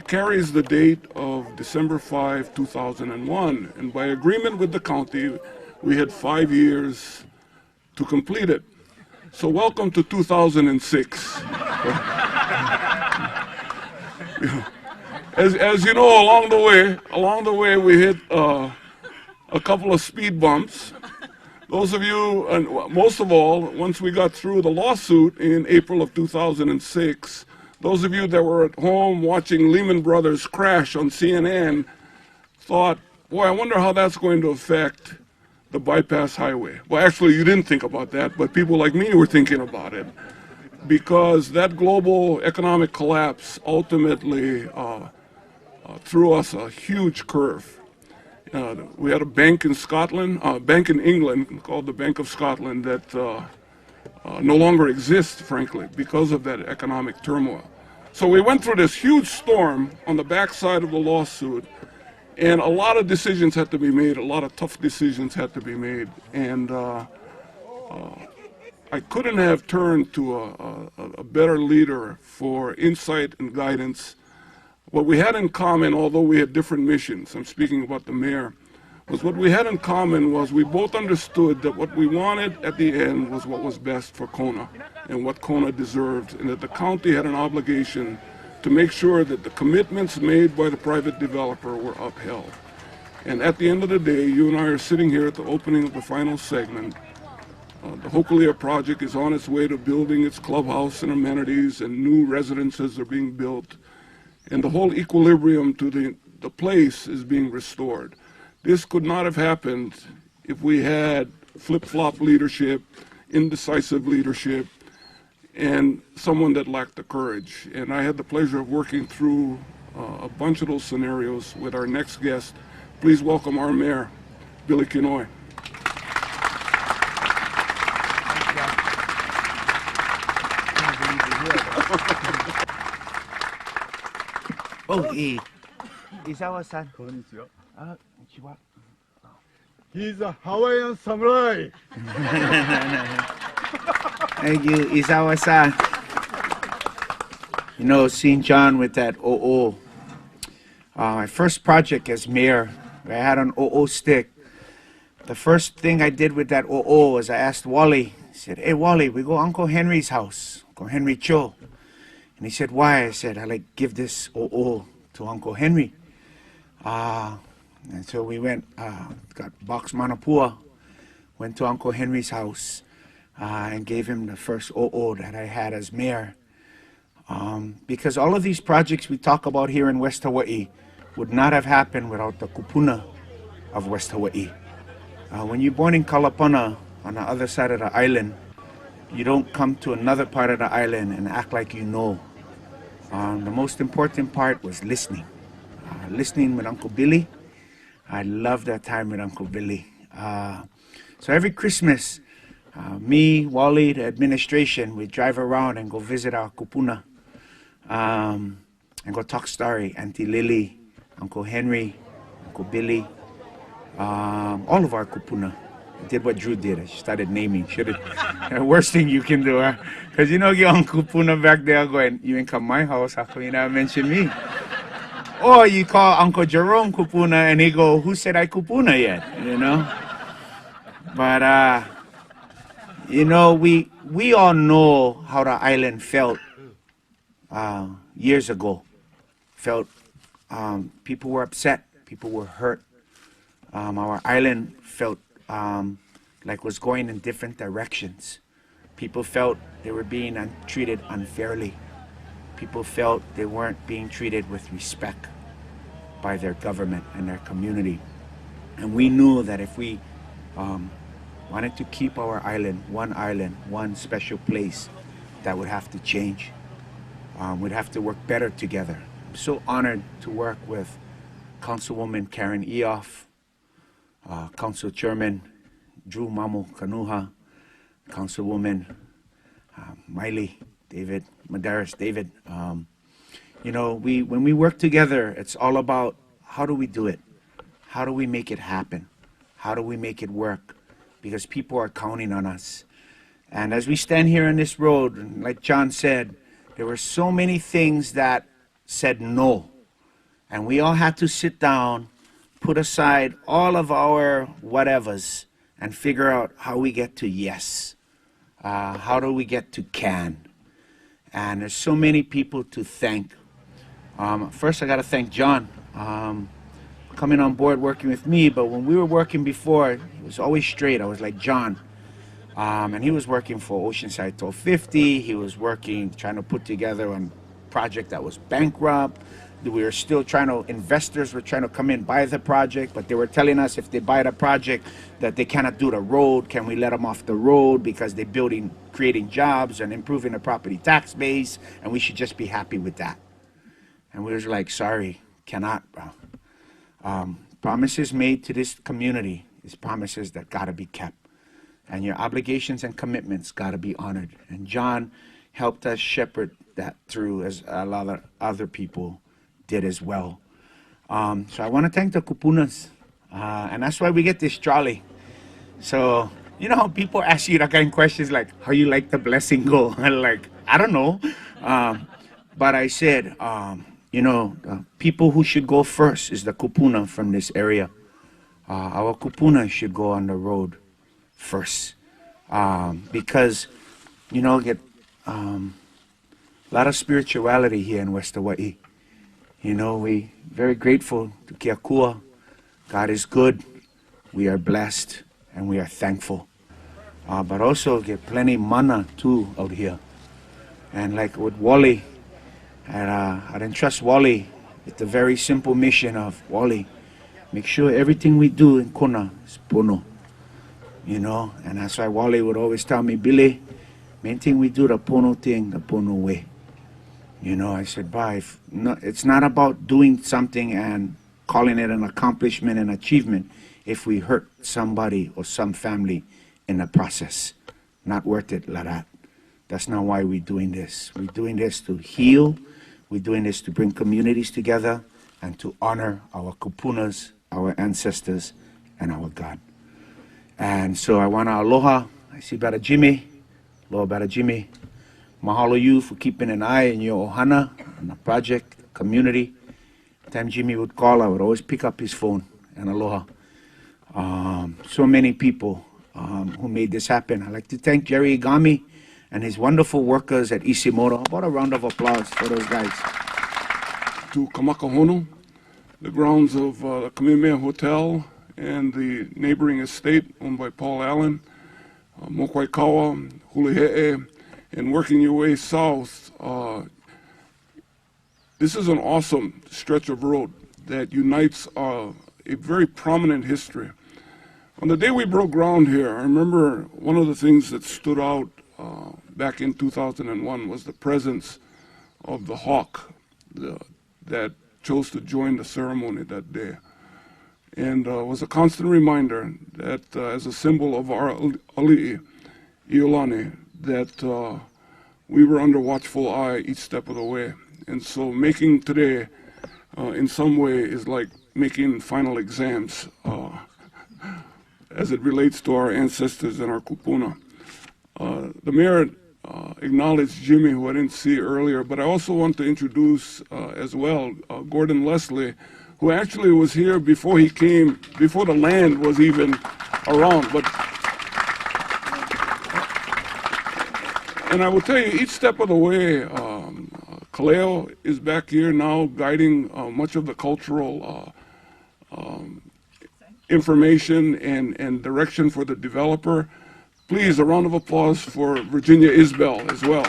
it carries the date of December 5, 2001, and by agreement with the county, we had 5 years to complete it. So welcome to 2006. As you know, along the way, we hit a couple of speed bumps. Those of you, and most of all, once we got through the lawsuit in April of 2006, those of you that were at home watching Lehman Brothers crash on CNN thought, boy, I wonder how that's going to affect the bypass highway. Well, actually, you didn't think about that, but people like me were thinking about it, because that global economic collapse ultimately threw us a huge curve. We had a bank in Scotland, bank in England called the Bank of Scotland that no longer exists, frankly, because of that economic turmoil. So we went through this huge storm on the backside of the lawsuit, and a lot of decisions had to be made, a lot of tough decisions had to be made, and I couldn't have turned to a better leader for insight and guidance. What we had in common, although we had different missions, I'm speaking about the mayor, was what we had in common was we both understood that what we wanted at the end was what was best for Kona and what Kona deserved, and that the county had an obligation to make sure that the commitments made by the private developer were upheld. And at the end of the day, you and I are sitting here at the opening of the final segment. The Hokulea project is on its way to building its clubhouse and amenities, and new residences are being built, and the whole equilibrium to the place is being restored. This could not have happened if we had flip-flop leadership, indecisive leadership, and someone that lacked the courage. And I had the pleasure of working through a bunch of those scenarios with our next guest. Please welcome our mayor, Billy Kinoy. Oh, Isawa-san. Konnichiwa. Konnichiwa. He's a Hawaiian samurai. Thank you, Isawa-san. You know, seeing John with that OO. My first project as mayor, I had an OO stick. The first thing I did with that OO was I asked Wally, I said, hey Wally, we go Uncle Henry's house, Uncle Henry Cho. And he said, why? I said, I give this OO to Uncle Henry. And so we went, got box manapua, went to Uncle Henry's house, and gave him the first OO that I had as mayor. Because all of these projects we talk about here in West Hawaii would not have happened without the kupuna of West Hawaii. When you're born in Kalapana, on the other side of the island, you don't come to another part of the island and act like you know. The most important part was listening. Listening with Uncle Billy. I love that time with Uncle Billy. So every Christmas, me, Wally, the administration, we drive around and go visit our kupuna, and go talk story. Auntie Lily, Uncle Henry, Uncle Billy, all of our kupuna. I did what Drew did. I started naming. The worst thing you can do, huh? Because you know your Uncle Kupuna back there going, you ain't come my house, how come you not mention me? Or you call Uncle Jerome Kupuna and he go, who said I Kupuna yet? You know? But, you know, we all know how the island felt years ago. Felt people were upset, people were hurt. Our island felt like was going in different directions. People felt they were being treated unfairly. People felt they weren't being treated with respect by their government and their community. And we knew that if we wanted to keep our island, one special place, that would have to change. We'd have to work better together. I'm so honored to work with Councilwoman Karen Eoff, Council Chairman Drew Mamu Kanuha, Councilwoman Miley David, Madaris David. You know, when we work together, it's all about how do we do it? How do we make it happen? How do we make it work? Because people are counting on us. And as we stand here on this road, like John said, there were so many things that said no. And we all had to sit down, put aside all of our whatevers, and figure out how we get to yes. How do we get to can? And there's so many people to thank. First, I got to thank John coming on board working with me. But when we were working before, it was always straight. I was like, John. And he was working for Oceanside 1250. He was working, trying to put together a project that was bankrupt. We were still investors were trying to come in, buy the project, but they were telling us if they buy the project that they cannot do the road. Can we let them off the road because they're creating jobs and improving the property tax base, and we should just be happy with that. And we was like, sorry, cannot, bro. Promises made to this community is promises that gotta be kept. And your obligations and commitments gotta be honored. And John helped us shepherd that through as a lot of other people did as well. So I want to thank the kupunas, and that's why we get this trolley. So, you know, people ask you that kind of questions like, how you like the blessing go? And like, I don't know. But I said, you know, people who should go first is the kupuna from this area. Our kupuna should go on the road first. Because, you know, get a lot of spirituality here in West Hawaii. You know, we very grateful to Keakua. God is good. We are blessed and we are thankful. But also get plenty mana too out here. And like with Wally, I'd entrust Wally with the very simple mission of Wally, make sure everything we do in Kona is pono. You know, and that's why Wally would always tell me, Billy, main thing we do the pono thing, the pono way. You know, I said, it's not about doing something and calling it an accomplishment and achievement if we hurt somebody or some family in the process. Not worth it like that. That's not why we're doing this. We're doing this to heal. We're doing this to bring communities together and to honor our kupunas, our ancestors, and our God. And so I want to aloha. I see Brother Jimmy. Aloha, Brother Jimmy. Mahalo you for keeping an eye on your ohana, on the project, community. Time Jimmy would call, I would always pick up his phone and aloha. So many people who made this happen. I'd like to thank Jerry Igami and his wonderful workers at Isimoto. How about a round of applause for those guys? To Kamakahono, the grounds of the Kamehameha Hotel and the neighboring estate owned by Paul Allen, Mokwaikawa, Hulihe'e, and working your way south. This is an awesome stretch of road that unites a very prominent history. On the day we broke ground here, I remember one of the things that stood out back in 2001 was the presence of the hawk that chose to join the ceremony that day. And was a constant reminder that as a symbol of our ali'i, Iolani, that we were under watchful eye each step of the way. And so making today in some way is like making final exams as it relates to our ancestors and our kupuna. The mayor acknowledged Jimmy, who I didn't see earlier, but I also want to introduce as well Gordon Leslie, who actually was here before he came, before the land was even around. And I will tell you, each step of the way, Kaleo is back here now guiding much of the cultural information and direction for the developer. Please, a round of applause for Virginia Isbell as well.